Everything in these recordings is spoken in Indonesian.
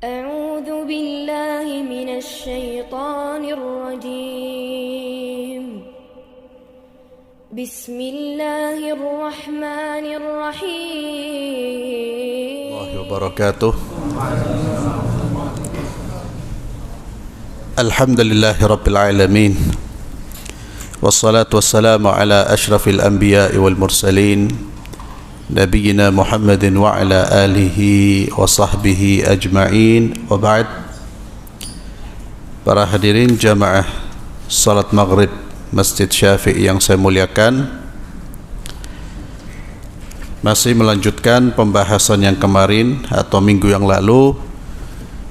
أعوذ بالله من الشيطان الرجيم بسم الله الرحمن الرحيم الله وبركاته. الحمد لله رب العالمين والصلاة والسلام على أشرف الأنبياء والمرسلين نبينا محمد وعلى آله وصحبه أجمعين وبعد. Para hadirin jamaah salat maghrib Masjid Syafi'i yang saya muliakan, masih melanjutkan pembahasan yang kemarin atau minggu yang lalu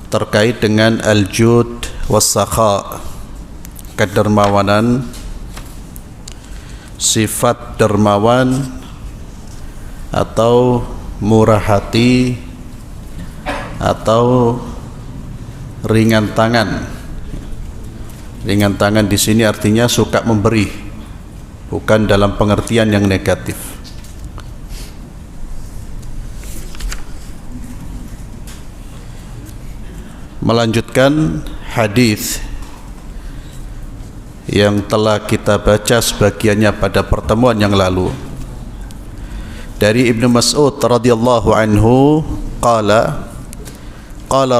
terkait dengan al-jud was-sakha, kedermawanan, sifat dermawan atau murah hati atau ringan tangan. Ringan tangan di sini artinya suka memberi, bukan dalam pengertian yang negatif. Melanjutkan hadis yang telah kita baca sebagiannya pada pertemuan yang lalu dari Ibnu Mas'ud radhiyallahu anhu, qala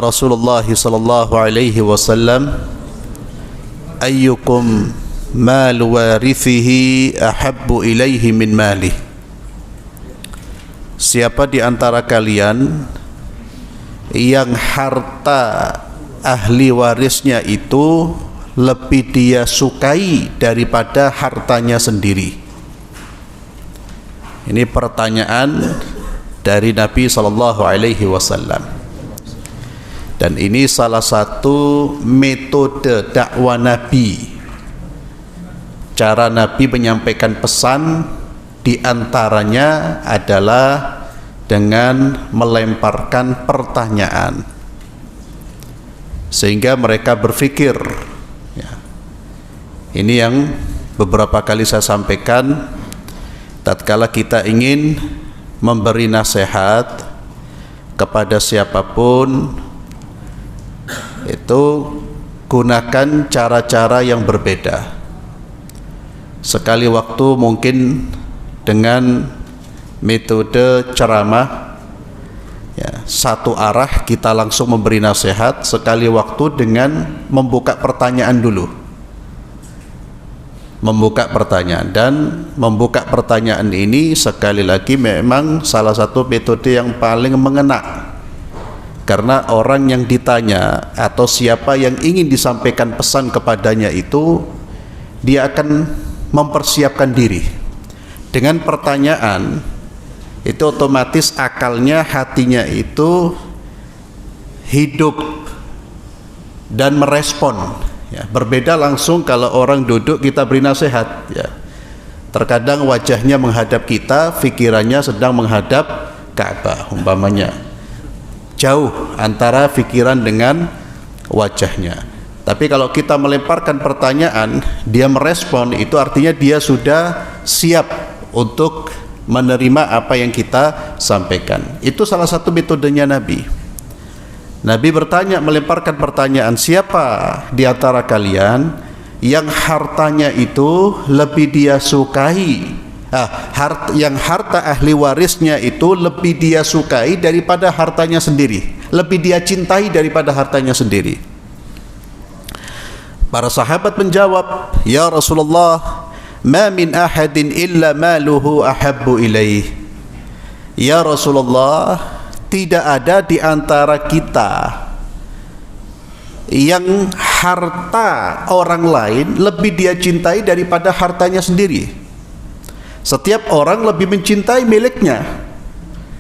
Rasulullah sallallahu alaihi wasallam, ayyukum mal warithihi ahabbu ilaihi min malih. Siapa di antara kalian yang harta ahli warisnya itu lebih dia sukai daripada hartanya sendiri? Ini pertanyaan dari Nabi sallallahu alaihi wasallam. Dan ini salah satu metode dakwah Nabi. Cara Nabi menyampaikan pesan di antaranya adalah dengan melemparkan pertanyaan, sehingga mereka berpikir. Ini yang beberapa kali saya sampaikan, tatkala kita ingin memberi nasihat kepada siapapun, itu gunakan cara-cara yang berbeda. Sekali waktu mungkin dengan metode ceramah, satu arah kita langsung memberi nasihat. Sekali waktu dengan membuka pertanyaan dulu, membuka pertanyaan. Dan membuka pertanyaan ini sekali lagi memang salah satu metode yang paling mengena, karena orang yang ditanya atau siapa yang ingin disampaikan pesan kepadanya itu, dia akan mempersiapkan diri dengan pertanyaan. Itu otomatis akalnya, hatinya itu hidup dan merespon. Berbeda langsung kalau orang duduk kita beri nasihat. Terkadang wajahnya menghadap kita, pikirannya sedang menghadap Ka'bah umpamanya. Jauh antara pikiran dengan wajahnya. Tapi kalau kita melemparkan pertanyaan, dia merespon, itu artinya dia sudah siap untuk menerima apa yang kita sampaikan. Itu salah satu metodenya Nabi. Nabi bertanya, melemparkan pertanyaan, siapa di antara kalian yang hartanya itu lebih dia sukai, yang harta ahli warisnya itu lebih dia sukai daripada hartanya sendiri, lebih dia cintai daripada hartanya sendiri? Para sahabat menjawab, ya Rasulullah, ma min ahadin illa maluhu ahabbu ilaih. Ya Rasulullah, tidak ada di antara kita yang harta orang lain lebih dia cintai daripada hartanya sendiri. Setiap orang lebih mencintai miliknya,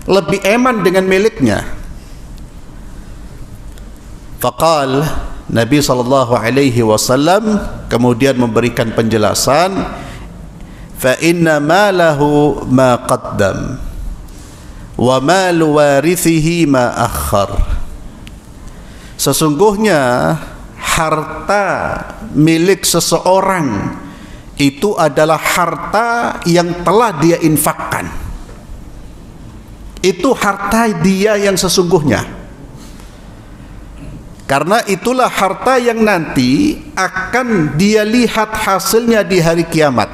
lebih eman dengan miliknya. Faqal, Nabi sallallahu alaihi wasallam kemudian memberikan penjelasan, fa inna malahu ma qaddam wa malu warithihi ma akhar. Sesungguhnya harta milik seseorang itu adalah harta yang telah dia infakkan. Itu harta dia yang sesungguhnya. Karena itulah harta yang nanti akan dia lihat hasilnya di hari kiamat.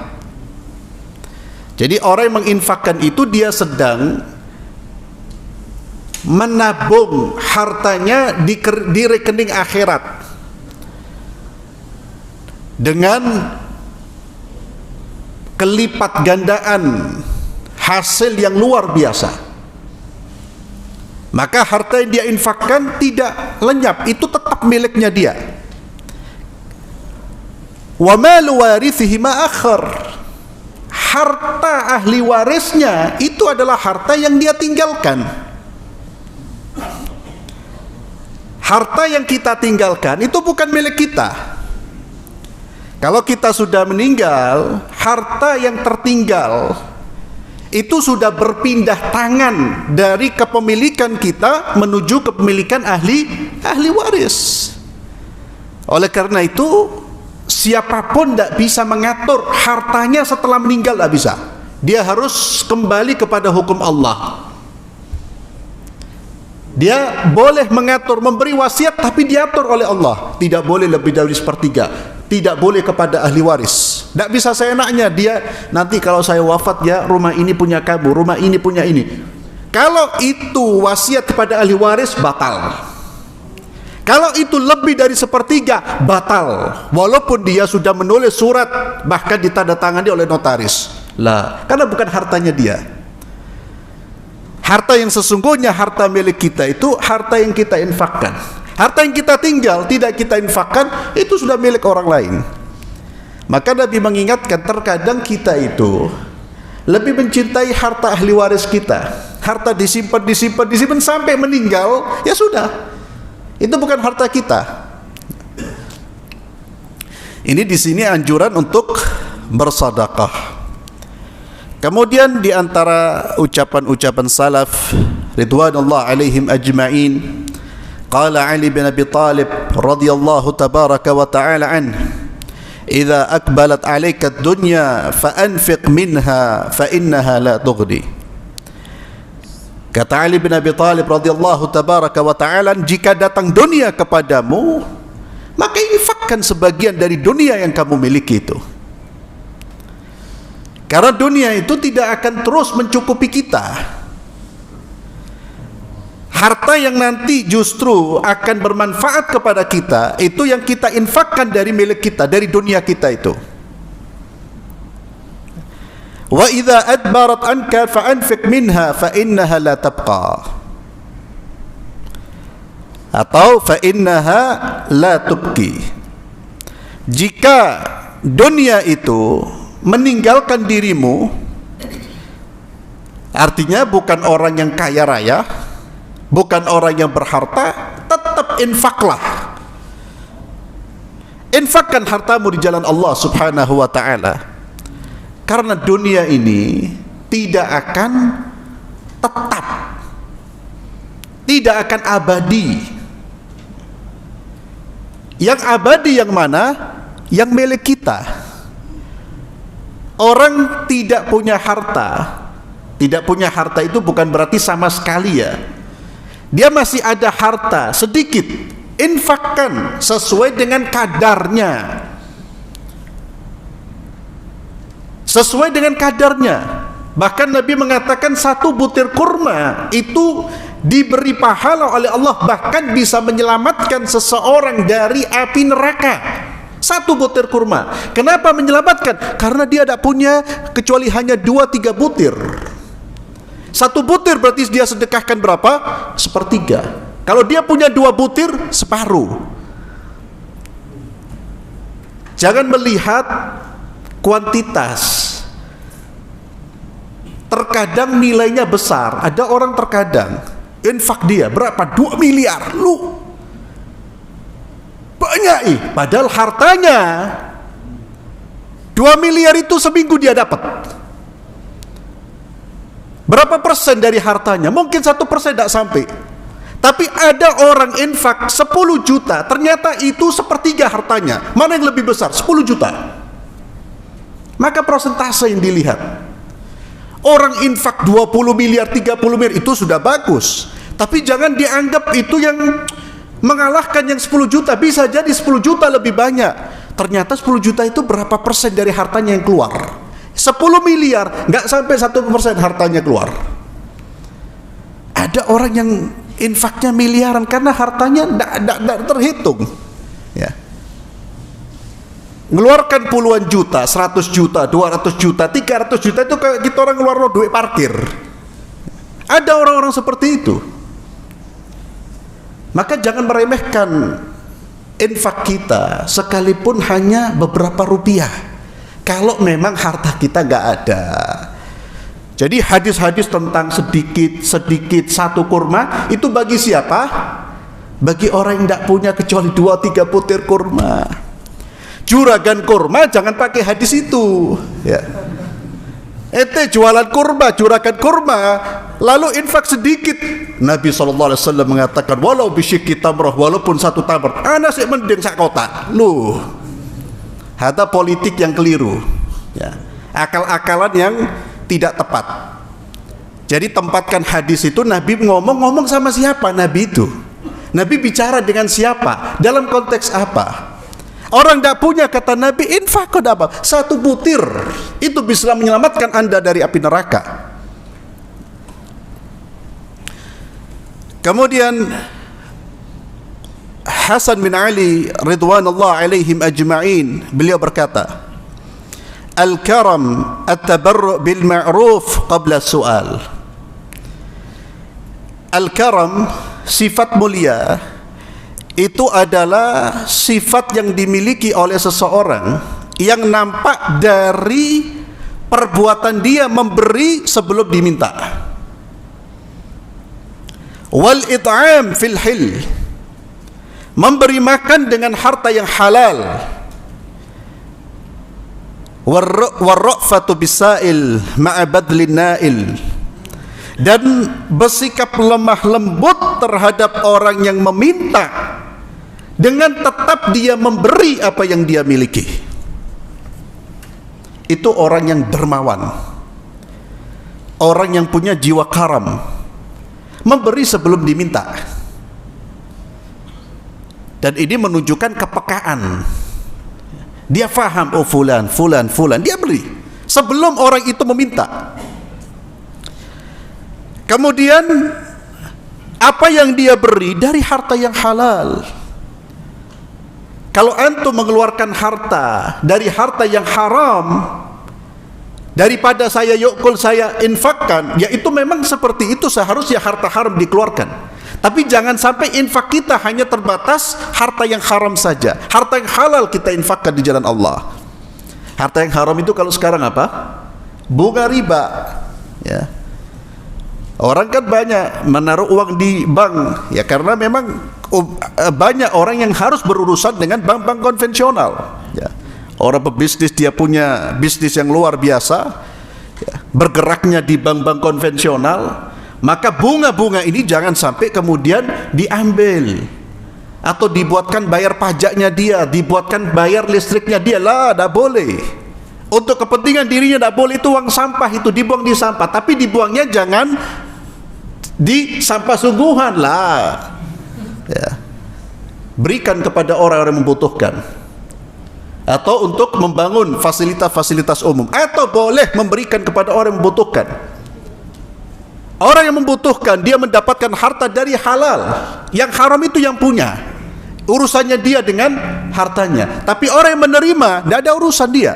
Jadi orang yang menginfakkan itu dia sedang menabung hartanya di rekening akhirat dengan kelipat gandaan hasil yang luar biasa. Maka harta yang dia infakkan tidak lenyap, itu tetap miliknya dia. Wa malu warithihi ma akhar. Harta ahli warisnya itu adalah harta yang dia tinggalkan. Harta yang kita tinggalkan itu bukan milik kita. Kalau kita sudah meninggal, harta yang tertinggal itu sudah berpindah tangan dari kepemilikan kita menuju kepemilikan ahli waris. Oleh karena itu, siapapun tidak bisa mengatur hartanya setelah meninggal, tidak bisa. Dia harus kembali kepada hukum Allah. Dia boleh mengatur, memberi wasiat, tapi diatur oleh Allah. Tidak boleh lebih dari sepertiga. Tidak boleh kepada ahli waris. Tidak bisa seenaknya dia nanti kalau saya wafat ya rumah ini punya kamu, rumah ini punya ini. Kalau itu wasiat kepada ahli waris, batal. Kalau itu lebih dari sepertiga, batal. Walaupun dia sudah menulis surat, bahkan ditandatangani oleh notaris. Lah, karena bukan hartanya dia. Harta yang sesungguhnya, harta milik kita itu harta yang kita infakkan. Harta yang kita tinggal tidak kita infakkan, itu sudah milik orang lain. Maka Nabi mengingatkan, terkadang kita itu lebih mencintai harta ahli waris kita. Harta disimpan sampai meninggal, ya sudah. Itu bukan harta kita. Ini di sini anjuran untuk bersedekah. Kemudian di antara ucapan-ucapan salaf ridwanullah alaihim ajma'in, qala Ali bin Abi Talib radhiyallahu tabaraka wa ta'ala anhu, idza aqbalat 'alaika ad-dunya fa anfiq minha fa innaha la tughni. Kata Ali bin Abi Talib radhiyallahu tabaraka wa ta'ala, jika datang dunia kepadamu, maka infakkan sebagian dari dunia yang kamu miliki itu. Karena dunia itu tidak akan terus mencukupi kita. Harta yang nanti justru akan bermanfaat kepada kita, itu yang kita infakkan dari milik kita, dari dunia kita itu. Wa idza adbarat anka fa anfiq minha fa innaha la tabqa. Atau fa innaha la tubqi. Jika dunia itu meninggalkan dirimu, artinya bukan orang yang kaya raya, bukan orang yang berharta, tetap infaklah. Infakkan hartamu di jalan Allah subhanahu wa ta'ala. Karena dunia ini tidak akan tetap, tidak akan abadi. Yang abadi yang mana? Yang milik kita. Orang tidak punya harta, tidak punya harta itu bukan berarti sama sekali ya. Dia masih ada harta sedikit, infakkan sesuai dengan kadarnya. Sesuai dengan kadarnya. Bahkan Nabi mengatakan satu butir kurma itu diberi pahala oleh Allah, bahkan bisa menyelamatkan seseorang dari api neraka. Satu butir kurma. Kenapa menyelamatkan? Karena dia tidak punya kecuali hanya 2-3 butir. Satu butir berarti dia sedekahkan berapa? Sepertiga. Kalau dia punya 2 butir, separuh. Jangan melihat kuantitas. Terkadang nilainya besar. Ada orang terkadang infak dia berapa? 2 miliar. Lu banyak padahal hartanya 2 miliar itu seminggu dia dapat. Berapa persen dari hartanya? Mungkin 1% tidak sampai. Tapi ada orang infak 10 juta, ternyata itu sepertiga hartanya. Mana yang lebih besar? 10 juta. Maka persentase yang dilihat. Orang infak 20 miliar, 30 miliar itu sudah bagus. Tapi jangan dianggap itu yang mengalahkan yang 10 juta. Bisa jadi 10 juta lebih banyak. Ternyata 10 juta itu berapa persen dari hartanya yang keluar? 10 miliar, nggak sampai 1% hartanya keluar. Ada orang yang infaknya miliaran karena hartanya tidak terhitung. Ya. Ngeluarkan puluhan juta, 100 juta, 200 juta, 300 juta, itu kayak kita orang ngeluar duit parkir. Ada orang-orang seperti itu. Maka jangan meremehkan infak kita, sekalipun hanya beberapa rupiah, kalau memang harta kita nggak ada. Jadi hadis-hadis tentang sedikit satu kurma, itu bagi siapa? Bagi orang yang tidak punya kecuali 2-3 butir kurma. Juragan kurma jangan pakai hadis itu, ya. Ente jualan kurma, juragan kurma, lalu infak sedikit. Nabi SAW mengatakan, walau bisyikki tamrah, walaupun 1 tamr, ana sih mending sak kotak. Loh, ada politik yang keliru, ya. Akal-akalan yang tidak tepat. Jadi tempatkan hadis itu, Nabi ngomong sama siapa Nabi itu? Nabi bicara dengan siapa? Dalam konteks apa? Orang tidak punya, kata Nabi, infak kok apa? 1 butir itu bisa menyelamatkan Anda dari api neraka. Kemudian Hasan bin Ali ridwanullah alaihim ajma'in, beliau berkata, al-karam at-tabarru' bil ma'ruf qabla su'al. Al-karam, sifat mulia, itu adalah sifat yang dimiliki oleh seseorang yang nampak dari perbuatan dia memberi sebelum diminta. Wal it'am fil hil, memberi makan dengan harta yang halal. Warra'fatu bisail ma'a badlin nail, dan bersikap lemah lembut terhadap orang yang meminta dengan tetap dia memberi apa yang dia miliki. Itu orang yang dermawan, orang yang punya jiwa karam, memberi sebelum diminta. Dan ini menunjukkan kepekaan. Dia faham, oh fulan, dia beri sebelum orang itu meminta. Kemudian apa yang dia beri dari harta yang halal. Kalau antum mengeluarkan harta dari harta yang haram, daripada saya yukul saya infakkan, ya itu memang seperti itu, seharusnya harta haram dikeluarkan. Tapi jangan sampai infak kita hanya terbatas harta yang haram saja. Harta yang halal kita infakkan di jalan Allah. Harta yang haram itu kalau sekarang apa? Bunga riba, ya. Orang kan banyak menaruh uang di bank, ya karena memang banyak orang yang harus berurusan dengan bank-bank konvensional, ya. Orang pebisnis, dia punya bisnis yang luar biasa, ya, bergeraknya di bank-bank konvensional, maka bunga-bunga ini jangan sampai kemudian diambil atau dibuatkan bayar pajaknya dia, dibuatkan bayar listriknya dia, lah, tidak boleh. Untuk kepentingan dirinya tidak boleh, itu uang sampah, itu dibuang di sampah, tapi dibuangnya jangan di sampah sungguhan lah, ya. Berikan kepada orang yang membutuhkan, atau untuk membangun fasilitas-fasilitas umum, atau boleh memberikan kepada orang yang membutuhkan. Orang yang membutuhkan, dia mendapatkan harta dari halal, yang haram itu yang punya, urusannya dia dengan hartanya. Tapi orang yang menerima, tidak ada urusan dia.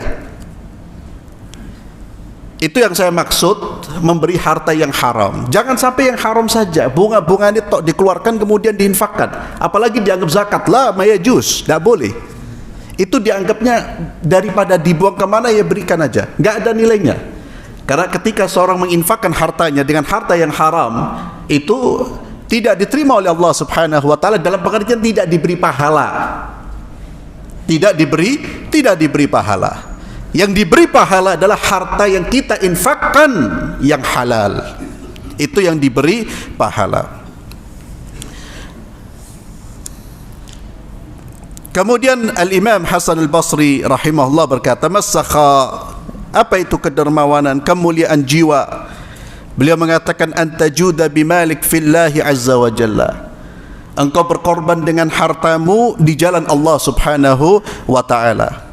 Itu yang saya maksud memberi harta yang haram. Jangan sampai yang haram saja, bunga-bunga ini tok dikeluarkan kemudian diinfakkan, apalagi dianggap zakat, lah mayajus, tidak boleh. Itu dianggapnya daripada dibuang kemana, ya berikan aja, nggak ada nilainya. Karena ketika seorang menginfakkan hartanya dengan harta yang haram, itu tidak diterima oleh Allah Subhanahu wa taala, dalam pengertian tidak diberi pahala. Tidak diberi pahala. Yang diberi pahala adalah harta yang kita infakkan yang halal. Itu yang diberi pahala. Kemudian Al-Imam Hasan Al-Basri rahimahullah berkata, masakha, apa itu kedermawanan, kemuliaan jiwa? Beliau mengatakan, anta juda bimalik fillahi azza wa jalla, engkau berkorban dengan hartamu di jalan Allah Subhanahu wa taala.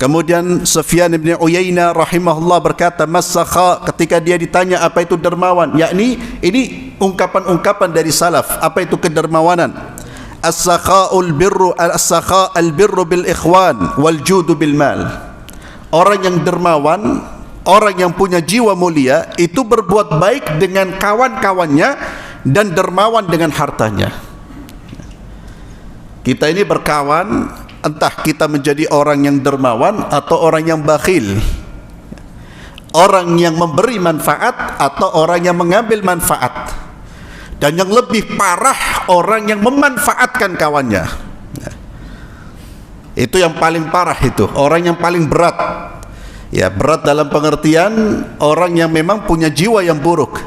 Kemudian Sufyan bin Uyainah rahimahullah berkata, "Mas-sakha," ketika dia ditanya apa itu dermawan, yakni ini ungkapan-ungkapan dari salaf, apa itu kedermawanan. As-sakha'ul birru as-sakha al-birru bil ikhwan wal judu bil mal. Orang yang dermawan, orang yang punya jiwa mulia itu berbuat baik dengan kawan-kawannya dan dermawan dengan hartanya. Kita ini berkawan, entah kita menjadi orang yang dermawan atau orang yang bakhil, orang yang memberi manfaat atau orang yang mengambil manfaat, dan yang lebih parah orang yang memanfaatkan kawannya. Itu yang paling parah, itu orang yang paling berat. Ya, berat dalam pengertian orang yang memang punya jiwa yang buruk.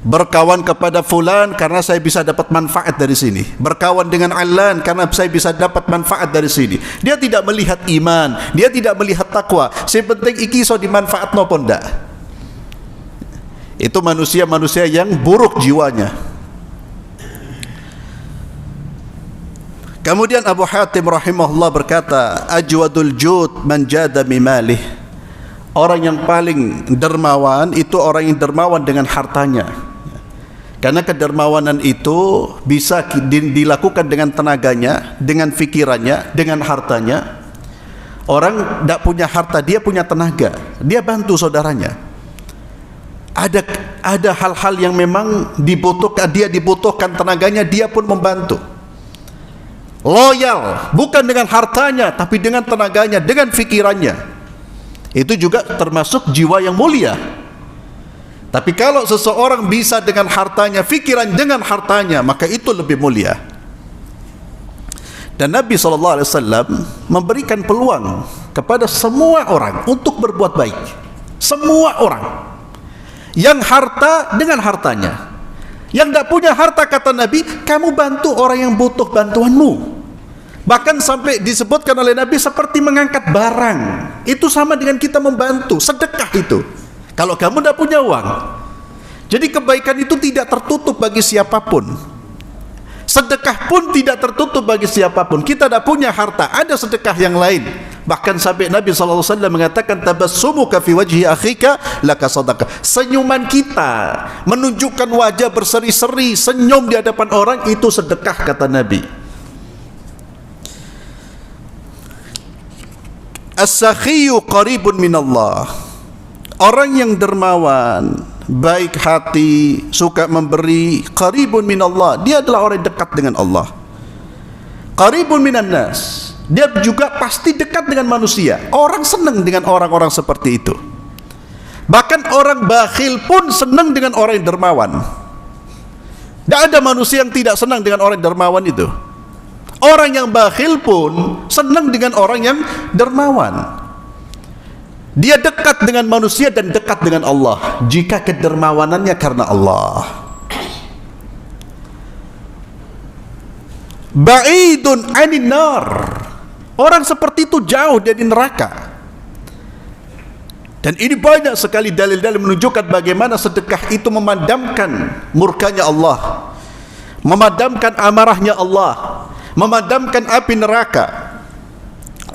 Berkawan kepada fulan karena saya bisa dapat manfaat dari sini. Berkawan dengan alan karena saya bisa dapat manfaat dari sini. Dia tidak melihat iman, dia tidak melihat takwa. Yang penting iki iso dimanfaat nopon ndak. Itu manusia-manusia yang buruk jiwanya. Kemudian Abu Hatim rahimahullah berkata, ajwadul jud man jada mimalih. Orang yang paling dermawan itu orang yang dermawan dengan hartanya. Karena kedermawanan itu bisa dilakukan dengan tenaganya, dengan fikirannya, dengan hartanya. Orang tidak punya harta, dia punya tenaga, dia bantu saudaranya. Ada hal-hal yang memang dibutuhkan, dia dibutuhkan tenaganya, dia pun membantu. Loyal, bukan dengan hartanya, tapi dengan tenaganya, dengan fikirannya. Itu juga termasuk jiwa yang mulia. Tapi kalau seseorang bisa dengan hartanya, fikiran dengan hartanya, maka itu lebih mulia. Dan Nabi SAW memberikan peluang kepada semua orang untuk berbuat baik. Semua orang. Yang harta dengan hartanya. Yang tidak punya harta, kata Nabi, kamu bantu orang yang butuh bantuanmu. Bahkan sampai disebutkan oleh Nabi seperti mengangkat barang. Itu sama dengan kita membantu, sedekah itu. Kalau kamu tidak punya uang. Jadi kebaikan itu tidak tertutup bagi siapapun. Sedekah pun tidak tertutup bagi siapapun. Kita tidak punya harta, ada sedekah yang lain. Bahkan sampai Nabi SAW mengatakan, tabassumuka fi wajhi akhika laka sadaqah. Senyuman kita menunjukkan wajah berseri-seri, senyum di hadapan orang, itu sedekah, kata Nabi. As-sakhiyu qaribun minallah. Orang yang dermawan, baik hati, suka memberi, qaribun minallah, dia adalah orang yang dekat dengan Allah. Qaribun minan nas, dia juga pasti dekat dengan manusia. Orang senang dengan orang-orang seperti itu. Bahkan orang bakhil pun senang dengan orang yang dermawan. Tidak ada manusia yang tidak senang dengan orang yang dermawan itu. Orang yang bakhil pun senang dengan orang yang dermawan. Dia dekat dengan manusia dan dekat dengan Allah jika kedermawanannya karena Allah. Ba'idun 'anin nar. Orang seperti itu jauh dari neraka. Dan ini banyak sekali dalil-dalil menunjukkan bagaimana sedekah itu memadamkan murkanya Allah, memadamkan amarahnya Allah, memadamkan api neraka.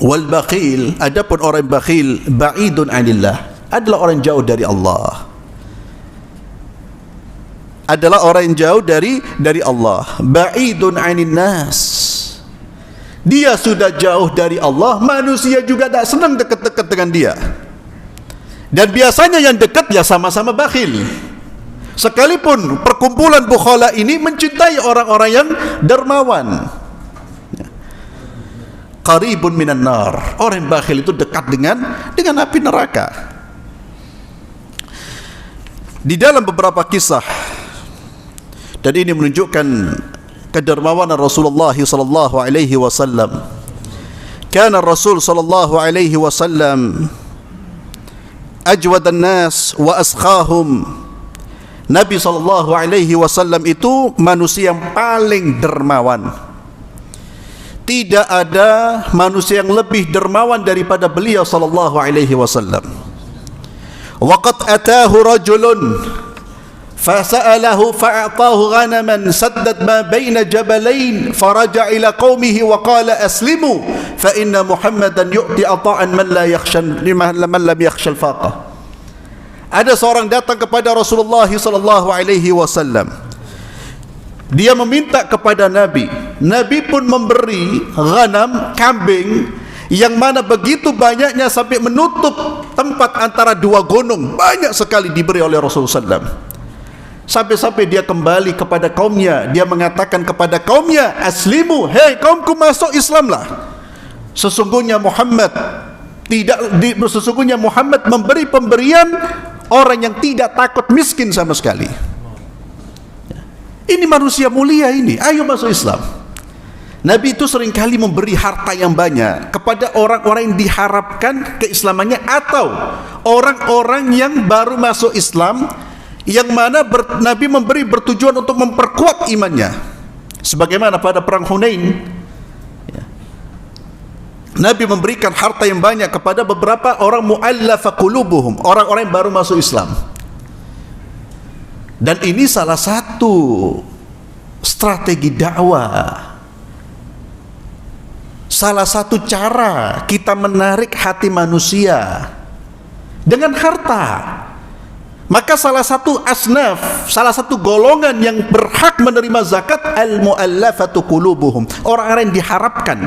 Wal bakhil, adapun orang bakhil, ba'idun 'anillah, adalah orang jauh dari Allah. Adalah orang yang jauh dari Allah. Ba'idun 'anin nas. Dia sudah jauh dari Allah, manusia juga tak senang dekat-dekat dengan dia. Dan biasanya yang dekat ya sama-sama bakhil. Sekalipun perkumpulan bukhala ini mencintai orang-orang yang dermawan. Qaribun minan nar. Orang yang bakhil itu dekat dengan api neraka. Di dalam beberapa kisah, dan ini menunjukkan kedermawanan Rasulullah sallallahu alaihi wasallam. Kana Rasul sallallahu alaihi wasallam ajwadan nas wa askhahum. Nabi sallallahu alaihi wasallam itu manusia yang paling dermawan. Tidak ada manusia yang lebih dermawan daripada beliau sallallahu alaihi wasallam. Waqad atahu rajulun فسأله فأعطاه غنما سدت ما بين جبلين فرجع إلى قومه وقال أسلموا فإن محمدا يؤتي عطاء من لم يخشى الفاقة. Ada seorang datang kepada Rasulullah sallallahu alaihi wasallam. Dia meminta kepada Nabi. Nabi pun memberi ghanam, kambing, yang mana begitu banyaknya sampai menutup tempat antara dua gunung. Banyak sekali diberi oleh Rasulullah SAW. Sampai-sampai dia kembali kepada kaumnya. Dia mengatakan kepada kaumnya, aslimu, hei kaumku, masuk Islamlah. Sesungguhnya Muhammad memberi pemberian orang yang tidak takut miskin sama sekali. Ini manusia mulia ini, ayo masuk Islam. Nabi itu seringkali memberi harta yang banyak kepada orang-orang yang diharapkan keislamannya, atau orang-orang yang baru masuk Islam, yang mana Nabi memberi bertujuan untuk memperkuat imannya. Sebagaimana pada perang Hunain, Nabi memberikan harta yang banyak kepada beberapa orang mu'allafa qulubuhum, orang-orang yang baru masuk Islam. Dan ini salah satu strategi dakwah, salah satu cara kita menarik hati manusia dengan harta. Maka salah satu asnaf, salah satu golongan yang berhak menerima zakat, al-mu'allafatu qulubuhum, orang-orang yang diharapkan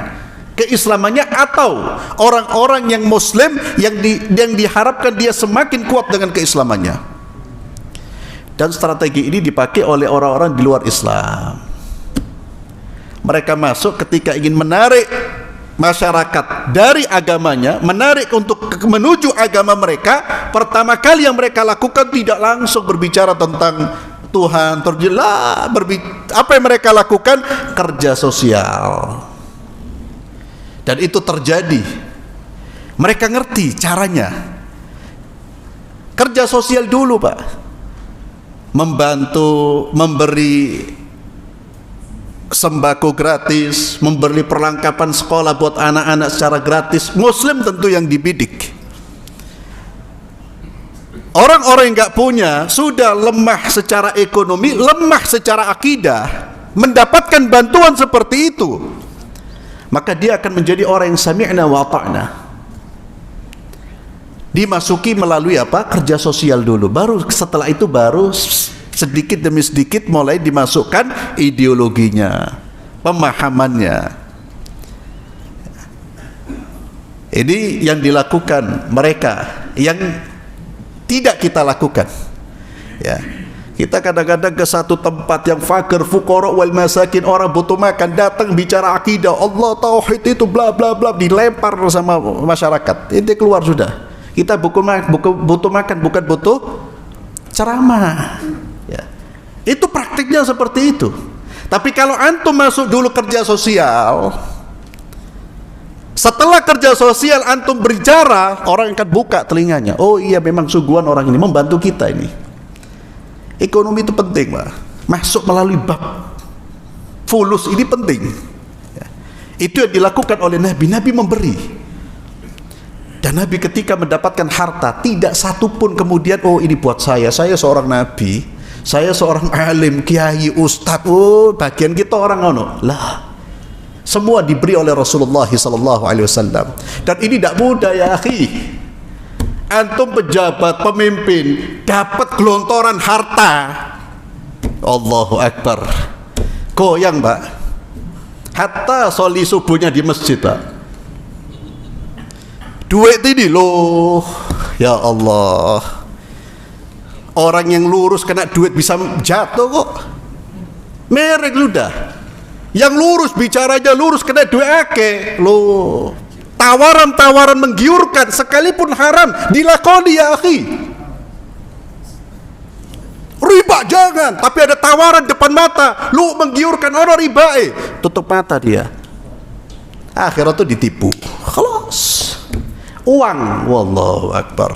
keislamannya, atau orang-orang yang muslim yang diharapkan dia semakin kuat dengan keislamannya. Dan strategi ini dipakai oleh orang-orang di luar Islam. Mereka masuk ketika ingin menarik masyarakat dari agamanya, menarik untuk menuju agama mereka. Pertama kali yang mereka lakukan tidak langsung berbicara tentang Tuhan, apa yang mereka lakukan? Kerja sosial. Dan itu terjadi. Mereka ngerti caranya. Kerja sosial dulu, Pak. Membantu, memberi sembako gratis, memberi perlengkapan sekolah buat anak-anak secara gratis. Muslim tentu yang dibidik. Orang-orang yang nggak punya, sudah lemah secara ekonomi, lemah secara akidah, mendapatkan bantuan seperti itu, maka dia akan menjadi orang yang sami'na wa ata'na. Dimasuki melalui apa? Kerja sosial dulu. Baru setelah itu baru sedikit demi sedikit mulai dimasukkan ideologinya, pemahamannya. Ini yang dilakukan mereka, yang tidak kita lakukan. Ya. Kita kadang-kadang ke satu tempat yang fakir, fuqara wal masakin, orang butuh makan, datang bicara akidah, Allah tauhid itu bla bla bla, dilempar sama masyarakat. Ini keluar sudah. Kita butuh makan, bukan butuh ceramah. Ya. Itu praktiknya seperti itu. Tapi kalau antum masuk dulu kerja sosial, setelah kerja sosial antum berbicara, orang akan buka telinganya. Oh iya, memang sungguhan orang ini membantu kita ini. Ekonomi itu penting, Pak. Masuk melalui bab fulus ini penting. Ya. Itu yang dilakukan oleh Nabi. Nabi memberi. Dan Nabi ketika mendapatkan harta, tidak satu pun kemudian, oh ini buat saya seorang Nabi, saya seorang alim, kiai, ustadz, oh bagian kita orang ngono. Lah, semua diberi oleh Rasulullah SAW. Dan ini tidak mudah ya akhi. Antum pejabat, pemimpin, dapat gelontoran harta, Allahu Akbar, goyang, Pak. Hatta soli subuhnya di masjid, Pak. Duit ini loh, ya Allah. Orang yang lurus kena duit bisa jatuh kok. Merek ludah. Yang lurus bicaranya lurus kena duit ake loh. Tawaran-tawaran menggiurkan sekalipun haram dilakoni ya akhi. Riba jangan, tapi ada tawaran depan mata, lu menggiurkan orang riba, tutup mata dia. Akhirat tuh ditipu. Khalas. Uang, wallahu akbar.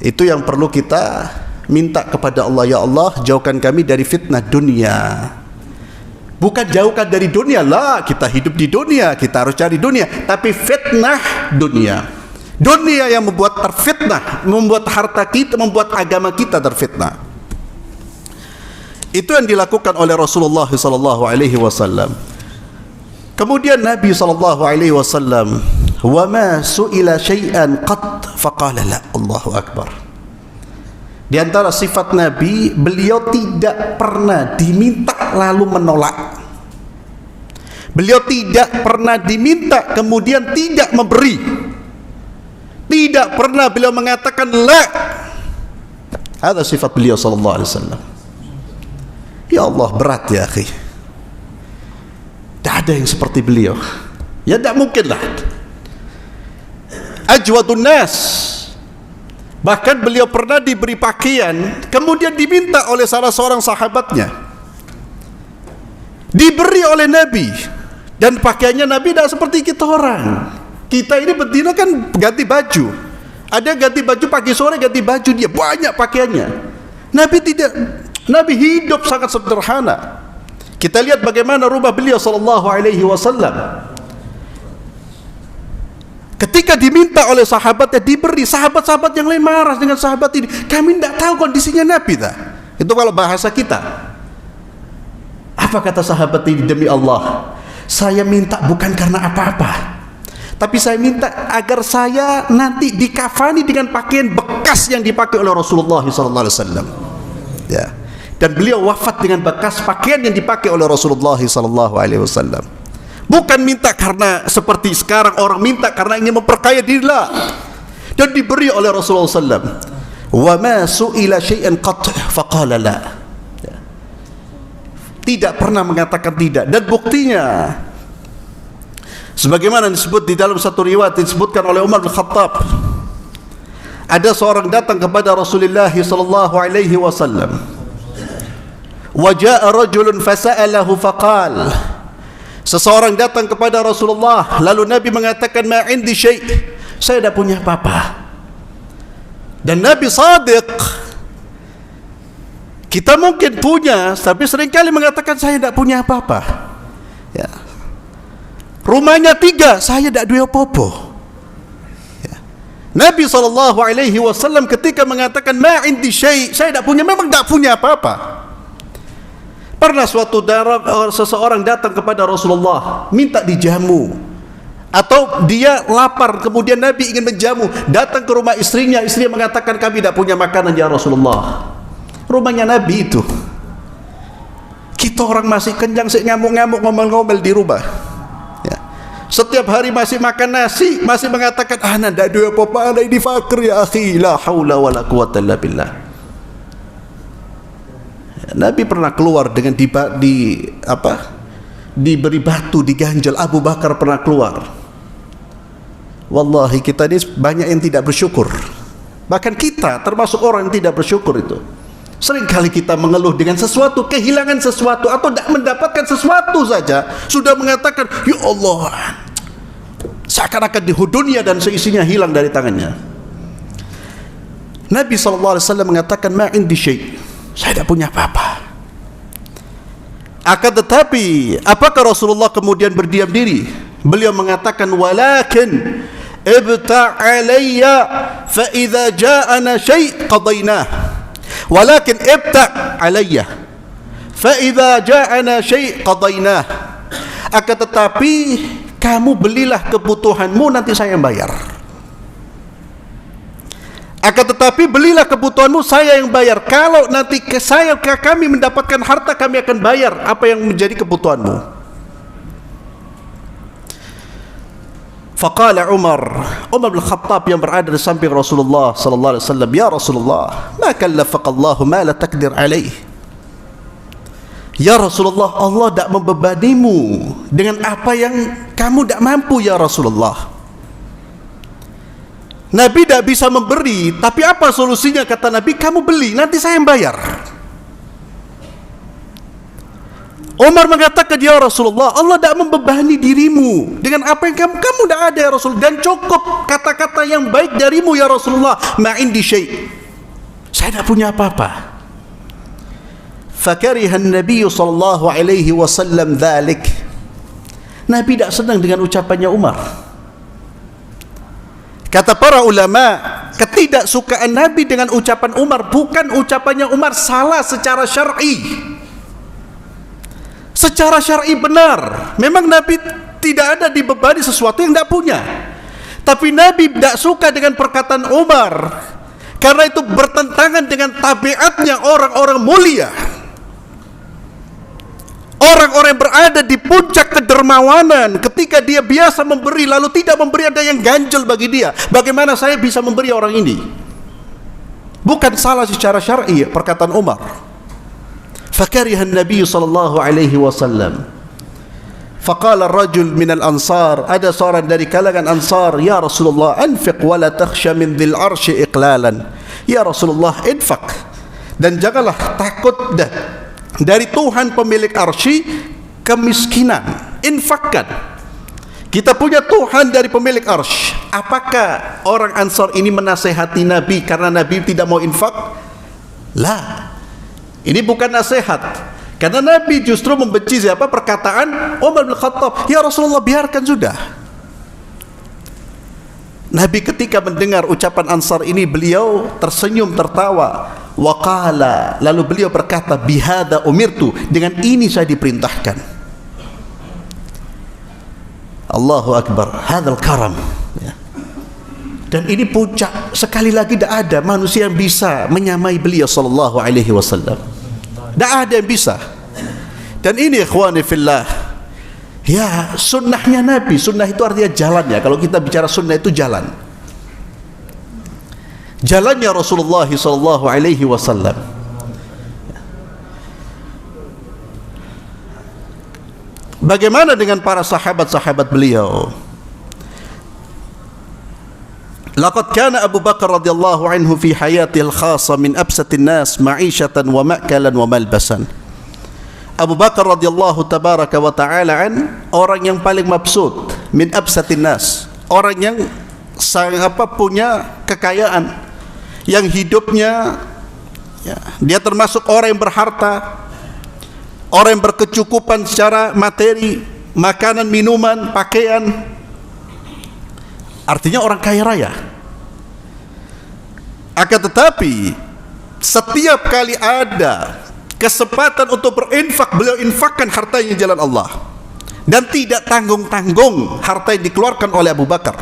Itu yang perlu kita minta kepada Allah. Ya Allah, jauhkan kami dari fitnah dunia. Bukan jauhkan dari dunia lah, kita hidup di dunia, kita harus cari dunia, tapi fitnah dunia. Dunia yang membuat terfitnah, membuat harta kita, membuat agama kita terfitnah. Itu yang dilakukan oleh Rasulullah sallallahu alaihi wasallam. Kemudian Nabi sallallahu alaihi wasallam, "Wa ma su'ila syai'an qat faqala la." Allahu akbar. Di antara sifat Nabi, beliau tidak pernah diminta lalu menolak. Beliau tidak pernah diminta kemudian tidak memberi. Tidak pernah beliau mengatakan la. Ada sifat beliau sallallahu alaihi wasallam. Ya Allah, berat ya akhi. Tidak ada yang seperti beliau. Ya tidak mungkin lah. Ajwadun nas. Bahkan beliau pernah diberi pakaian, kemudian diminta oleh salah seorang sahabatnya. Diberi oleh Nabi. Dan pakaiannya Nabi tidak seperti kita orang. Kita ini betina kan ganti baju. Ada ganti baju pagi sore, ganti baju, dia banyak pakaiannya. Nabi tidak. Nabi hidup sangat sederhana. Kita lihat bagaimana rumah beliau sallallahu alaihi wasallam. Ketika diminta oleh sahabatnya diberi, sahabat-sahabat yang lain marah dengan sahabat ini. Kami tidak tahu kondisinya Nabi tak? Itu kalau bahasa kita. Apa kata sahabat ini? Demi Allah, saya minta bukan karena apa-apa, tapi saya minta agar saya nanti dikafani dengan pakaian bekas yang dipakai oleh Rasulullah SAW. Ya. Dan beliau wafat dengan bekas pakaian yang dipakai oleh Rasulullah SAW. Bukan minta karena seperti sekarang orang minta karena ingin memperkaya diri lah. Dan diberi oleh Rasulullah SAW. Wa ma su'ila syai'an qat faqala la. Tidak pernah mengatakan tidak. Dan buktinya, sebagaimana disebut di dalam satu riwayat disebutkan oleh Umar bin Khattab, ada seorang datang kepada Rasulullah sallallahu alaihi wasallam. Wa jaa rajulun fasa'alahu faqal. Seseorang datang kepada Rasulullah, lalu Nabi mengatakan, ma indi syai', saya tidak punya apa-apa. Dan Nabi sadiq. Kita mungkin punya, tapi seringkali mengatakan saya tidak punya apa-apa. Ya. Rumahnya 3, saya tidak ada apa-apa. Ya. Nabi SAW ketika mengatakan ma indi syai', saya tidak punya, memang tidak punya apa-apa. Pernah suatu seseorang datang kepada Rasulullah minta dijamu, atau dia lapar kemudian Nabi ingin menjamu, datang ke rumah istrinya, istrinya mengatakan kami tidak punya makanan ya Rasulullah. Rumahnya Nabi itu. Kita orang masih kenyang, ngamuk-ngamuk, ngomel-ngomel di rumah. Ya. Setiap hari masih makan nasi, masih mengatakan tidak ada apa-apa, ana ini fakir ya akhi, la haula wala quwata illa billah. Nabi pernah keluar dengan diberi batu, diganjal. Abu Bakar pernah keluar. Wallahi kita ini banyak yang tidak bersyukur. Bahkan kita termasuk orang yang tidak bersyukur itu. Seringkali kita mengeluh dengan sesuatu, kehilangan sesuatu, atau tidak mendapatkan sesuatu saja sudah mengatakan, ya Allah, seakan-akan di dunia dan seisinya hilang dari tangannya. Nabi SAW mengatakan, ma indi syai', saya tidak punya apa-apa. Akan tetapi, apakah Rasulullah kemudian berdiam diri? Beliau mengatakan, walakin ibta' alayya fa idza ja'ana syai' qadainah. Walakin ibta' alayya fa idza ja'ana syai' qadainah. Akan tetapi kamu belilah kebutuhanmu, nanti saya yang bayar. Akan tetapi belilah kebutuhanmu, saya yang bayar. Kalau nanti kami mendapatkan harta, kami akan bayar apa yang menjadi kebutuhanmu. Faqala Umar bin Khattab yang berada di samping Rasulullah sallallahu alaihi wasallam, ya Rasulullah, ma kallafaqallahu ma la taqdir alaih. Ya Rasulullah, Allah tidak membebanimu dengan apa yang kamu tidak mampu ya Rasulullah. Nabi tidak bisa memberi, tapi apa solusinya? Kata Nabi, kamu beli, nanti saya yang bayar. Umar mengatakan, ya Rasulullah, Allah tidak membebani dirimu dengan apa yang kamu tidak ada ya Rasul, dan cukup kata-kata yang baik darimu ya Rasulullah. Ma indi syai', saya tidak punya apa-apa. Fakariha an-nabiy sallallahu alaihi wasallam dzalik. Nabi tidak senang dengan ucapannya Umar. Kata para ulama, ketidaksukaan Nabi dengan ucapan Umar bukan ucapannya Umar salah secara syar'i. Secara syar'i benar. Memang Nabi tidak ada dibebani sesuatu yang tidak punya. Tapi Nabi tidak suka dengan perkataan Umar, karena itu bertentangan dengan tabiatnya orang-orang mulia, orang-orang yang berada di puncak kedermawanan. Ketika dia biasa memberi lalu tidak memberi, ada yang ganjel bagi dia. Bagaimana saya bisa memberi orang ini? Bukan salah secara syar'i perkataan Umar. Fakariha Nabi sallallahu alaihi wasallam. Faqala ar-rajul min al-ansar, ada seorang dari kalangan Ansar, ya Rasulullah, anfiq wa la takhsha min dhil arsy iqlalan. Ya Rasulullah, infak dan janganlah takut dari Tuhan pemilik arsy kemiskinan. Infakkan. Kita punya Tuhan dari pemilik arsy. Apakah orang Ansar ini menasehati Nabi karena Nabi tidak mau infak? La. Ini bukan nasihat. Karena Nabi justru membenci siapa? Perkataan Umar bin Khattab. Ya Rasulullah, biarkan sudah. Nabi ketika mendengar ucapan Ansar ini, beliau tersenyum tertawa. Waqala, lalu beliau berkata, bihada umirtu, dengan ini saya diperintahkan. Allahu Akbar, hadzal karam. Dan ini puncak. Sekali lagi tidak ada manusia yang bisa menyamai beliau sallallahu alaihi wasallam. Tidak ada yang bisa. Dan ini ikhwani fillah, ya sunnahnya Nabi. Sunnah itu artinya jalan ya. Kalau kita bicara sunnah itu jalan. Jalannya Rasulullah sallallahu alaihi wasallam. Bagaimana dengan para sahabat-sahabat beliau? Laqad kana Abu Bakar radhiyallahu anhu fi hayatihi al-khassa min absatin nas ma'ishatan wa ma'kalan wa malbasan. Abu Bakar radhiyallahu tabaraka wa ta'ala an, orang yang paling mabsut, min absatin nas, orang yang punya kekayaan, yang hidupnya ya, dia termasuk orang yang berharta, orang yang berkecukupan secara materi, makanan, minuman, pakaian. Artinya orang kaya raya. Akan tetapi setiap kali ada kesempatan untuk berinfak, beliau infakkan hartanya di jalan Allah. Dan tidak tanggung-tanggung harta yang dikeluarkan oleh Abu Bakar.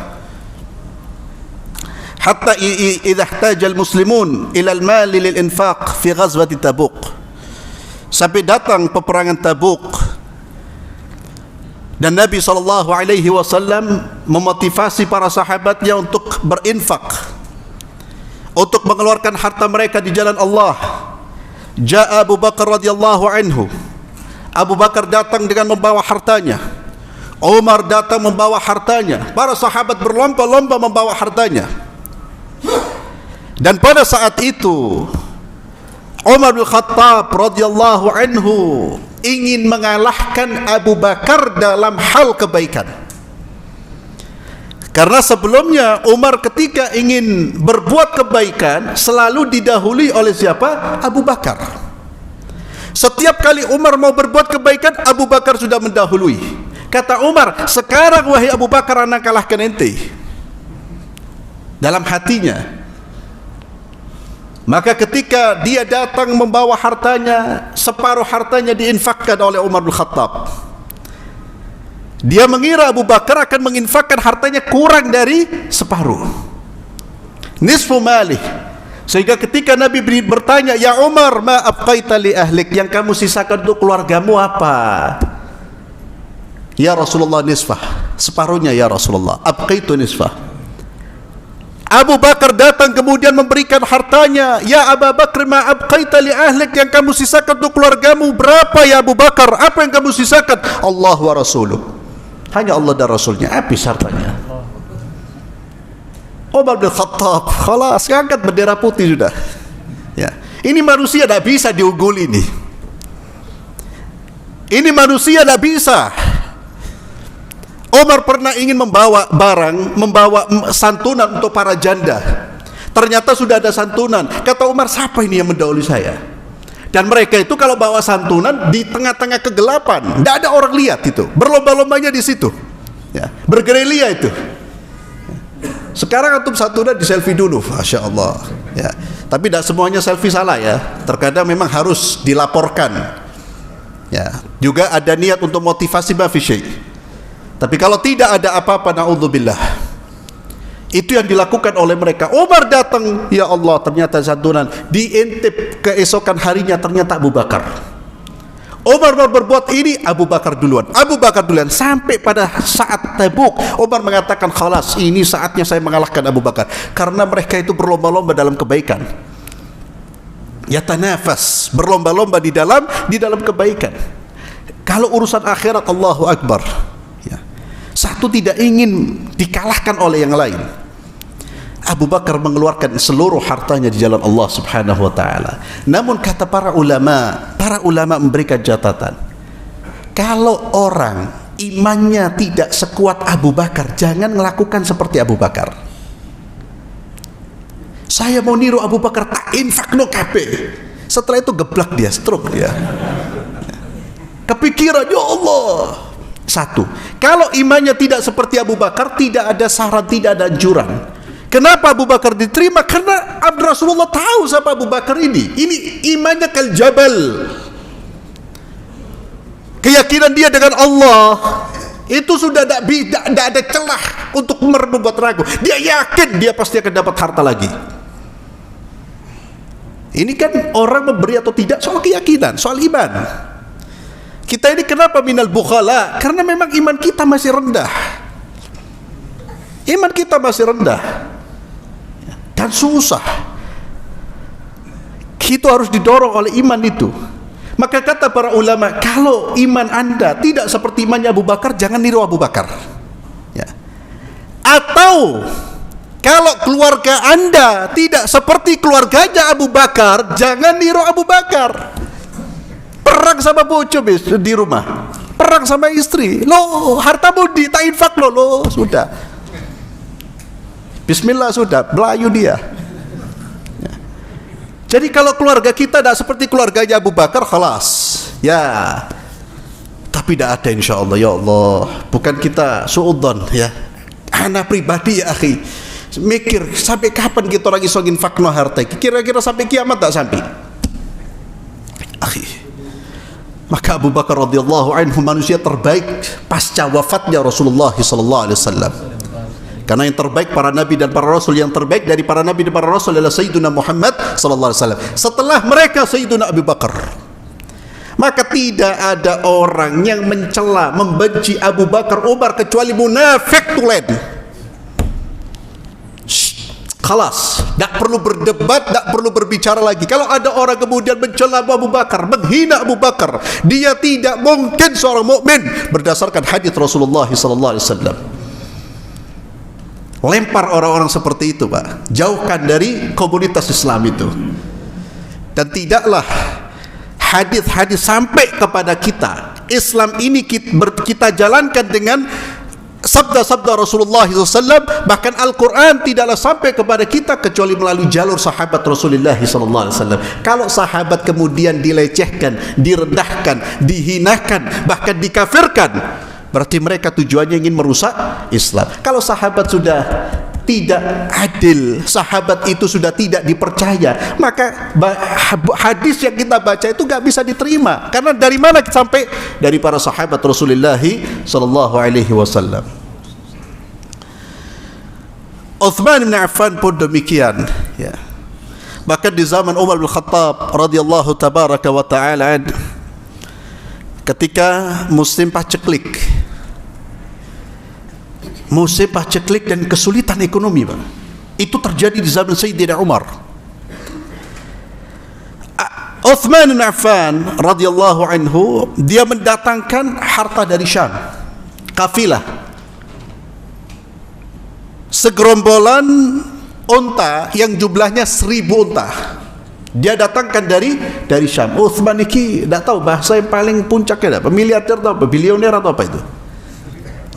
Hatta idza ihtajal muslimun ila al-mal lil infaq fi ghazwati Tabuk. Sampai datang peperangan Tabuk. Dan Nabi SAW memotivasi para sahabatnya untuk berinfak, untuk mengeluarkan harta mereka di jalan Allah. Ja'a Abu Bakar radhiyallahu anhu. Abu Bakar datang dengan membawa hartanya. Umar datang membawa hartanya. Para sahabat berlomba-lomba membawa hartanya. Dan pada saat itu Umar bin Khattab radhiyallahu anhu ingin mengalahkan Abu Bakar dalam hal kebaikan. Karena sebelumnya Umar ketika ingin berbuat kebaikan selalu didahului oleh siapa? Abu Bakar. Setiap kali Umar mau berbuat kebaikan, Abu Bakar sudah mendahului. Kata Umar, sekarang wahai Abu Bakar, anak kalahkan ente. Dalam hatinya. Maka ketika dia datang membawa hartanya, separuh hartanya diinfakkan oleh Umar bin Khattab. Dia mengira Abu Bakar akan menginfakkan hartanya kurang dari separuh, nisfu malih. Sehingga ketika Nabi bertanya, ya Umar, ma abqaita li ahlik, yang kamu sisakan untuk keluargamu apa? Ya Rasulullah, nisfah, separuhnya ya Rasulullah. Abqaitu nisfah. Abu Bakar datang kemudian memberikan hartanya. Ya Abu Bakar, ma abqaita li ahlik, yang kamu sisakan untuk keluargamu berapa ya Abu Bakar? Apa yang kamu sisakan? Allah wa rasuluh, hanya Allah dan Rasulnya. Habis hartanya. Umar bin Khattab khalas, angkat bendera putih sudah. Ya, ini manusia tidak bisa diungguli nih. Ini manusia tidak bisa. Umar pernah ingin membawa barang, membawa santunan untuk para janda. Ternyata sudah ada santunan. Kata Umar, siapa ini yang mendahului saya? Dan mereka itu kalau bawa santunan di tengah-tengah kegelapan, tidak ada orang lihat itu. Berlomba-lombanya di situ. Ya, bergerilya itu. Sekarang antum santunan di selfie dulu, masya Allah. Ya, tapi tidak semuanya selfie salah ya. Terkadang memang harus dilaporkan. Ya, juga ada niat untuk motivasi ma fi syai'. Tapi kalau tidak ada apa-apa, naudzubillah. Itu yang dilakukan oleh mereka. Umar datang, ya Allah, ternyata santunan. Diintip keesokan harinya ternyata Abu Bakar. Umar berbuat ini, Abu Bakar duluan. Abu Bakar duluan sampai pada saat Tabuk, Umar mengatakan, "Khalas, ini saatnya saya mengalahkan Abu Bakar." Karena mereka itu berlomba-lomba dalam kebaikan. Yatanafas, berlomba-lomba di dalam kebaikan. Kalau urusan akhirat, Allahu Akbar. Ya. Satu tidak ingin dikalahkan oleh yang lain. Abu Bakar mengeluarkan seluruh hartanya di jalan Allah Subhanahu wa taala. Namun kata para ulama memberikan catatan. Kalau orang imannya tidak sekuat Abu Bakar, jangan melakukan seperti Abu Bakar. Saya mau niru Abu Bakar, tak infakno kabeh. Setelah itu geblak dia, stroke dia. Kepikiran, ya Allah. Satu, kalau imannya tidak seperti Abu Bakar, tidak ada syarat, tidak ada anjuran. Kenapa Abu Bakar diterima? Karena Rasulullah tahu siapa Abu Bakar ini. Ini imannya kal jabal. Keyakinan dia dengan Allah itu sudah tidak ada celah untuk membuat ragu. Dia yakin dia pasti akan dapat harta lagi. Ini kan orang memberi atau tidak soal keyakinan, soal iman. Kita ini kenapa minal bukhala? Karena memang iman kita masih rendah. Iman kita masih rendah dan susah. Itu harus didorong oleh iman itu. Maka kata para ulama, kalau iman anda tidak seperti imannya Abu Bakar, jangan niru Abu Bakar. Ya. Atau kalau keluarga anda tidak seperti keluarganya Abu Bakar, jangan niru Abu Bakar. Perang sama bocah di rumah, perang sama istri, lo hartamu tak infak lo sudah. Bismillah sudah, belayu dia. Ya. Jadi kalau keluarga kita tidak seperti keluarganya Abu Bakar, khalas. Ya. Tapi tidak ada insya Allah, ya Allah. Bukan kita suudzon ya. Anak pribadi ya akhi. Mikir sampai kapan kita orang iso infakno harta? Kira-kira sampai kiamat tak sampai? Akhi. Maka Abu Bakar radhiyallahu anhu manusia terbaik pasca wafatnya Rasulullah sallallahu alaihi wasallam. Karena yang terbaik para nabi dan para rasul, yang terbaik dari para nabi dan para rasul adalah Sayyiduna Muhammad sallallahu alaihi wasallam. Setelah mereka Sayyiduna Abu Bakar. Maka tidak ada orang yang mencela, membenci Abu Bakar, Umar kecuali munafik tulen. Khalas, tak perlu berdebat, tak perlu berbicara lagi. Kalau ada orang kemudian mencela Abu Bakar, menghina Abu Bakar, dia tidak mungkin seorang mukmin berdasarkan hadis Rasulullah sallallahu alaihi wasallam. Lempar orang-orang seperti itu, Pak. Jauhkan dari komunitas Islam itu. Dan tidaklah hadis-hadis sampai kepada kita. Islam ini kita jalankan dengan sabda-sabda Rasulullah SAW. Bahkan Al-Quran tidaklah sampai kepada kita kecuali melalui jalur sahabat Rasulullah SAW. Kalau sahabat kemudian dilecehkan, direndahkan, dihinakan, bahkan dikafirkan, berarti mereka tujuannya ingin merusak Islam. Kalau sahabat sudah tidak adil, sahabat itu sudah tidak dipercaya, maka hadis yang kita baca itu gak bisa diterima. Karena dari mana sampai? Dari para sahabat Rasulullah sallallahu alaihi wasallam. Uthman bin Affan pun demikian, ya. Bahkan di zaman Umar bin Khattab radhiyallahu tabaraka wa ta'ala, ketika musim paceklik dan kesulitan ekonomi, Pak, itu terjadi di zaman Sayyidina Umar. Uthman bin Affan radhiyallahu anhu, dia mendatangkan harta dari Syam, kafilah, segerombolan unta yang jumlahnya 1000 unta. Dia datangkan dari Syam. Uthman ini tidak tahu bahasa yang paling puncaknya apa, miliarder atau apa, bilioner atau apa itu.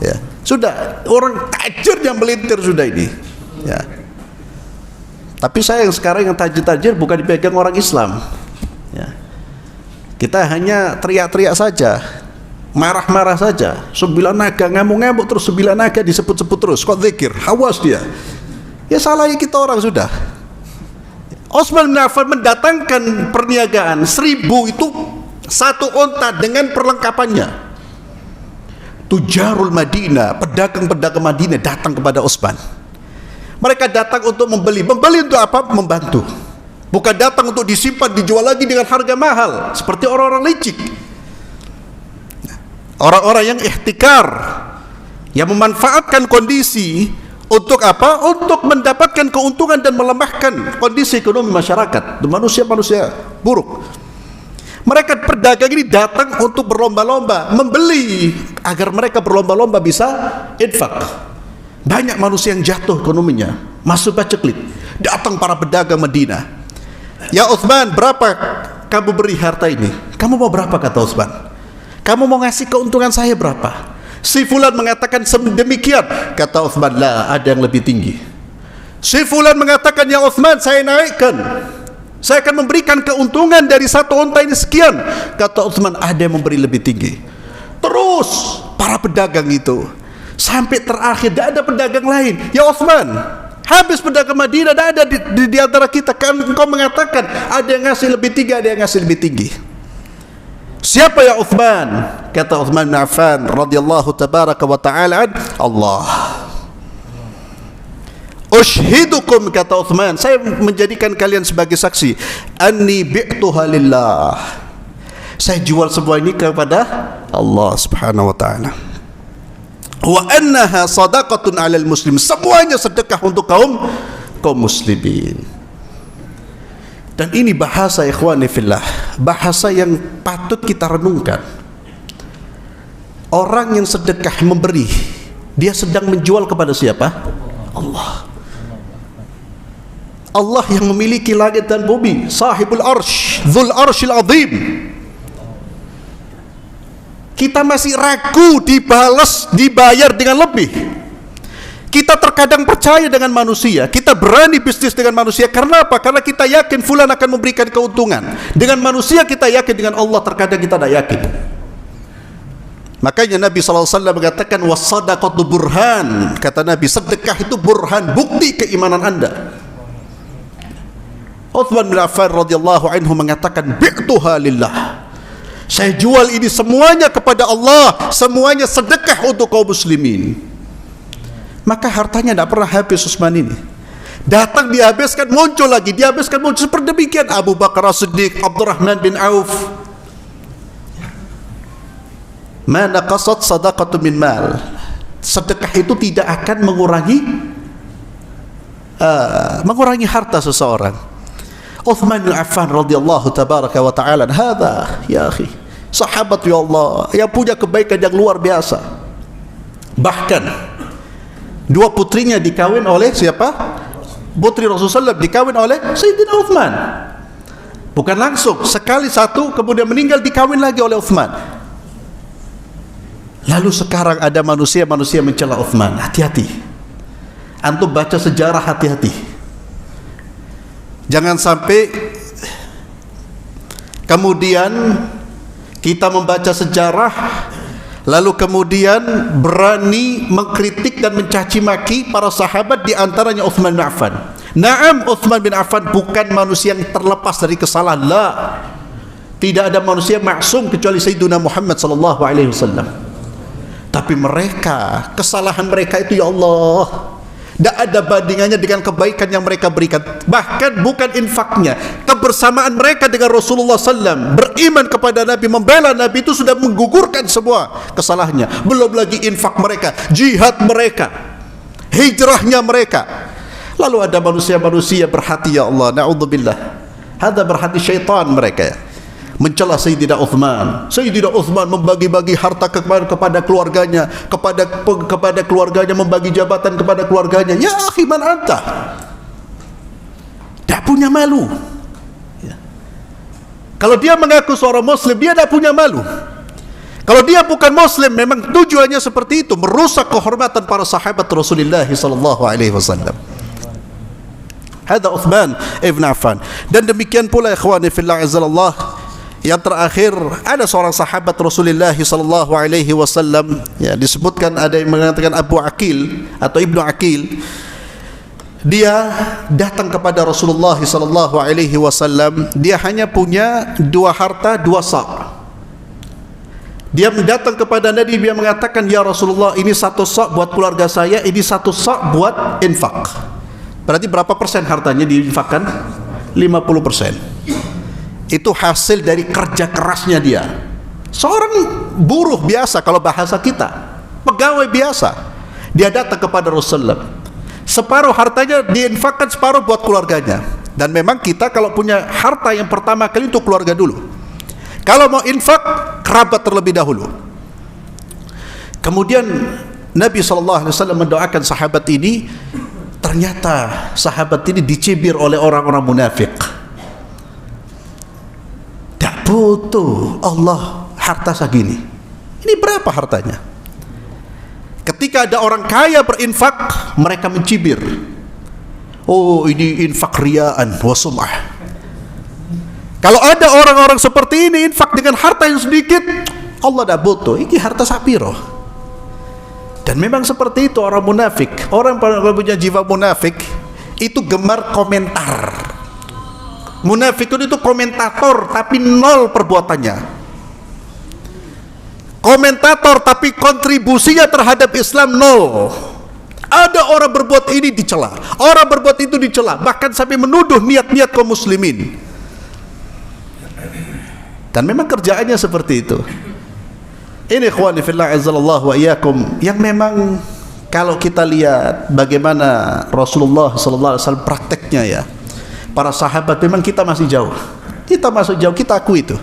Ya, sudah orang tajir yang melintir sudah ini. Ya. Tapi saya yang sekarang yang tajir-tajir bukan dipegang orang Islam. Ya. Kita hanya teriak-teriak saja, marah-marah saja. 9 naga ngamuk-ngamuk terus, 9 naga disebut-sebut terus. Kok zikir? Hawas dia. Ya salahnya kita orang sudah. Utsman bin Affan mendatangkan perniagaan 1000 itu Satu unta dengan perlengkapannya. Tujarul Madinah, pedagang-pedagang Madinah datang kepada Utsman. Mereka datang untuk membeli. Membeli untuk apa? Membantu. Bukan datang untuk disimpan, dijual lagi dengan harga mahal seperti orang-orang licik. Orang-orang yang ihtikar, yang memanfaatkan kondisi untuk apa? Untuk mendapatkan keuntungan dan melemahkan kondisi ekonomi masyarakat, manusia-manusia buruk. Mereka pedagang ini datang untuk berlomba-lomba membeli agar mereka berlomba-lomba bisa infak. Banyak manusia yang jatuh ekonominya, masuk paceklik. Datang para pedagang Madinah. Ya Utsman, berapa kamu beri harta ini? Kamu mau berapa, kata Utsman? Kamu mau ngasih keuntungan saya berapa? Si fulan mengatakan demikian, kata Utsman, lah, ada yang lebih tinggi. Si fulan mengatakan, ya Utsman, saya naikkan, saya akan memberikan keuntungan dari satu unta ini sekian, kata Utsman, ada yang memberi lebih tinggi. Terus para pedagang itu sampai terakhir tidak ada pedagang lain. Ya Utsman, habis pedagang Madinah, tidak ada di antara kita. Kan engkau mengatakan ada yang ngasih lebih tinggi, ada yang ngasih lebih tinggi. Siapa ya Utsman? Kata Utsman bin Affan radhiyallahu tabaraka wa ta'ala, Allah. Ushhidukum, kata Utsman, saya menjadikan kalian sebagai saksi, anni bi'tuha lillah, saya jual semua ini kepada Allah subhanahu wa ta'ala. Wa annaha sadaqatun 'alal muslim, semuanya sedekah untuk kaum muslimin. Dan ini bahasa, ikhwani fillah, bahasa yang patut kita renungkan. Orang yang sedekah memberi, dia sedang menjual kepada siapa? Allah. Allah yang memiliki langit dan bumi, sahibul arsh, dzul arshil azim. Kita masih ragu dibayar dengan lebih. Kita terkadang percaya dengan manusia, kita berani bisnis dengan manusia. Karena apa? Karena kita yakin fulan akan memberikan keuntungan. Dengan manusia kita yakin, dengan Allah terkadang kita tidak yakin. Makanya Nabi SAW mengatakan, wassadaqatu burhan. Kata Nabi, sedekah itu burhan, bukti keimanan anda. Utsman bin Affan radhiyallahu anhu mengatakan, bi'tuha lillah, saya jual ini semuanya kepada Allah, semuanya sedekah untuk kaum muslimin. Maka hartanya tidak pernah habis Utsman ini. Datang dihabiskan, muncul lagi, dihabiskan, muncul. Seperti demikian Abu Bakar As-Siddiq, Abdurrahman bin Auf. Ma naqasat sadaqatu min mal. Sedekah itu tidak akan mengurangi harta seseorang. Utsman bin Affan radhiyallahu tabaraka wa ta'ala, hadza ya akhi, sahabat ya Allah yang punya kebaikan yang luar biasa. Bahkan dua putrinya dikawin oleh siapa? Putri Rasulullah SAW dikawin oleh Sayyidina Utsman. Bukan langsung, sekali satu, kemudian meninggal, dikawin lagi oleh Utsman. Lalu sekarang ada manusia mencela Utsman. Hati-hati. Antum baca sejarah, hati-hati. Jangan sampai kemudian kita membaca sejarah lalu kemudian berani mengkritik dan mencaci maki para sahabat, di antaranya Utsman bin Affan. Naam, Utsman bin Affan bukan manusia yang terlepas dari kesalahan. La. Tidak ada manusia maksum kecuali Sayyidina Muhammad sallallahu alaihi wasallam. Tapi mereka, kesalahan mereka itu ya Allah, tidak ada bandingannya dengan kebaikan yang mereka berikan. Bahkan bukan infaknya, kebersamaan mereka dengan Rasulullah SAW, beriman kepada Nabi, membela Nabi, itu sudah menggugurkan semua kesalahannya. Belum lagi infak mereka, jihad mereka, hijrahnya mereka. Lalu ada manusia-manusia berhati, ya Allah, na'udzubillah, ada berhati syaitan mereka, mencela Sayyidina Utsman. Sayyidina Utsman membagi-bagi harta kepada keluarganya, kepada keluarganya, membagi jabatan kepada keluarganya. Ya akhi, man anta? Tak punya malu. Ya. Kalau dia mengaku seorang muslim, dia tak punya malu. Kalau dia bukan muslim, memang tujuannya seperti itu, merusak kehormatan para sahabat Rasulullah sallallahu alaihi wasallam. Hada Utsman ibn Affan. Dan demikian pula ikhwani fillah azzalallah, yang terakhir ada seorang sahabat Rasulullah sallallahu alaihi wasallam, ya, disebutkan ada yang mengatakan Abu Aqil atau Ibnu Aqil. Dia datang kepada Rasulullah sallallahu alaihi wasallam, dia hanya punya dua harta, dua sa'. Dia datang kepada Nabi, dia mengatakan, ya Rasulullah, ini 1 sok buat keluarga saya, ini 1 sok buat infak. Berarti berapa persen hartanya diinfakkan? 50%. Itu hasil dari kerja kerasnya dia. Seorang buruh biasa, kalau bahasa kita, pegawai biasa. Dia datang kepada Rasulullah, separuh hartanya diinfakkan, separuh buat keluarganya. Dan memang kita kalau punya harta yang pertama kali untuk keluarga dulu. Kalau mau infak, kerabat terlebih dahulu. Kemudian Nabi SAW mendoakan sahabat ini. Ternyata sahabat ini dicibir oleh orang-orang munafik. Tak butuh Allah harta segini. Ini berapa hartanya? Ketika ada orang kaya berinfak, mereka mencibir. Oh, ini infak riyaan wa sum'ah. Kalau ada orang-orang seperti ini infak dengan harta yang sedikit, Allah tidak butuh. Ini harta sapiro. Dan memang seperti itu orang munafik. Orang yang punya jiwa munafik itu gemar komentar. Munafik itu komentator tapi nol perbuatannya. Komentator tapi kontribusinya terhadap Islam nol. Ada orang berbuat ini dicela, orang berbuat itu dicela, bahkan sampai menuduh niat-niat kaum muslimin. Dan memang kerjaannya seperti itu. Ini ikhwani fillah azzallahu wa iyyakum, yang memang kalau kita lihat bagaimana Rasulullah sallallahu alaihi wasallam prakteknya ya, para sahabat, memang kita masih jauh. Kita masih jauh, kita akui itu.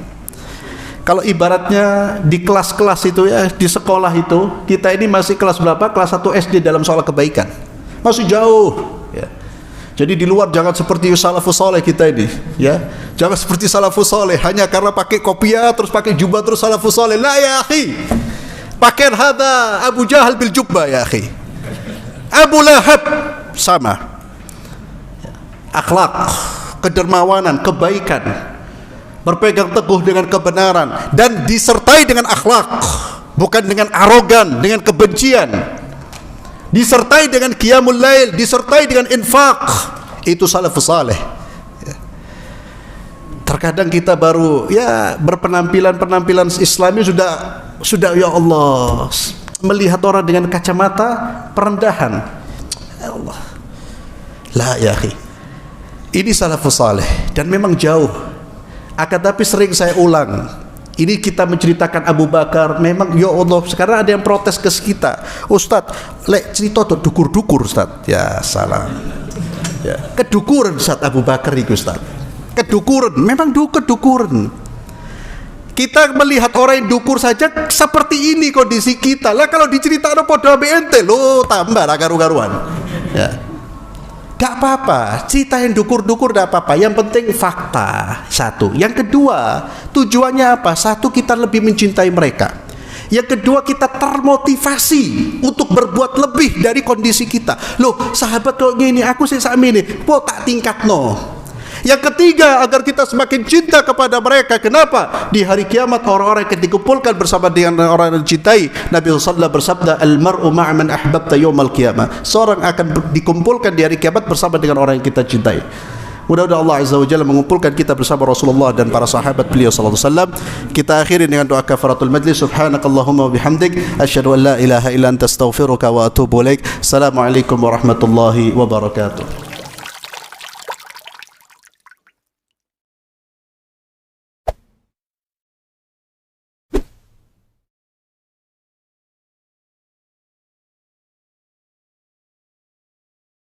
Kalau ibaratnya di kelas-kelas itu ya, di sekolah itu, kita ini masih kelas berapa? Kelas 1 SD dalam soal kebaikan. Masih jauh ya. Jadi di luar jangan seperti salafus saleh kita ini, ya. Jangan seperti salafus saleh hanya karena pakai kopiah terus pakai jubah terus salafus saleh. La ya akhi. Pakaian hadza Abu Jahal bil jubbah ya akhi. Abu Lahab sama. Akhlak, kedermawanan, kebaikan, berpegang teguh dengan kebenaran dan disertai dengan akhlak, bukan dengan arogan, dengan kebencian. Disertai dengan qiyamul lail, disertai dengan infak. Itu salafus saleh. Terkadang kita baru ya berpenampilan Islami sudah ya Allah, melihat orang dengan kacamata perendahan. Ya Allah. La ya akhi. Ini salafus saleh dan memang jauh. Akan tapi sering saya ulang. Ini kita menceritakan Abu Bakar, memang ya Allah, sekarang ada yang protes ke kita. Ustaz, lek cerita tuh dukur-dukur Ustaz. Ya salah. Ya, kedukuran Ustaz Abu Bakar itu Ustaz. Kedukuran, memang kedukuran. Kita melihat orang yang dukur saja seperti ini kondisi kita. Lah kalau diceritakan pada BNT lo tambah garu-garuan. Ya. Tidak apa-apa, cerita yang dukur-dukur tidak apa-apa. Yang penting fakta, satu. Yang kedua, tujuannya apa? Satu, kita lebih mencintai mereka. Yang kedua, kita termotivasi untuk berbuat lebih dari kondisi kita. Loh, sahabat kok gini, aku sih sama ini, tak tingkat no. Yang ketiga, agar kita semakin cinta kepada mereka. Kenapa? Di hari kiamat orang-orang yang dikumpulkan bersama dengan orang yang dicintai. Nabi SAW bersabda, al-mar'u ma'a man ahbabta yawmal qiyamah. Seorang akan dikumpulkan di hari kiamat bersama dengan orang yang kita cintai. Mudah-mudahan Allah Azza wa Jalla mengumpulkan kita bersama Rasulullah dan para sahabat beliau sallallahu alaihi wasallam. Kita akhiri dengan doa kafaratul majlis. Subhanakallahumma wa bihamdik, asyhadu an la ilaha illa anta astaghfiruka wa atubu ilaik. Assalamualaikum warahmatullahi wabarakatuh.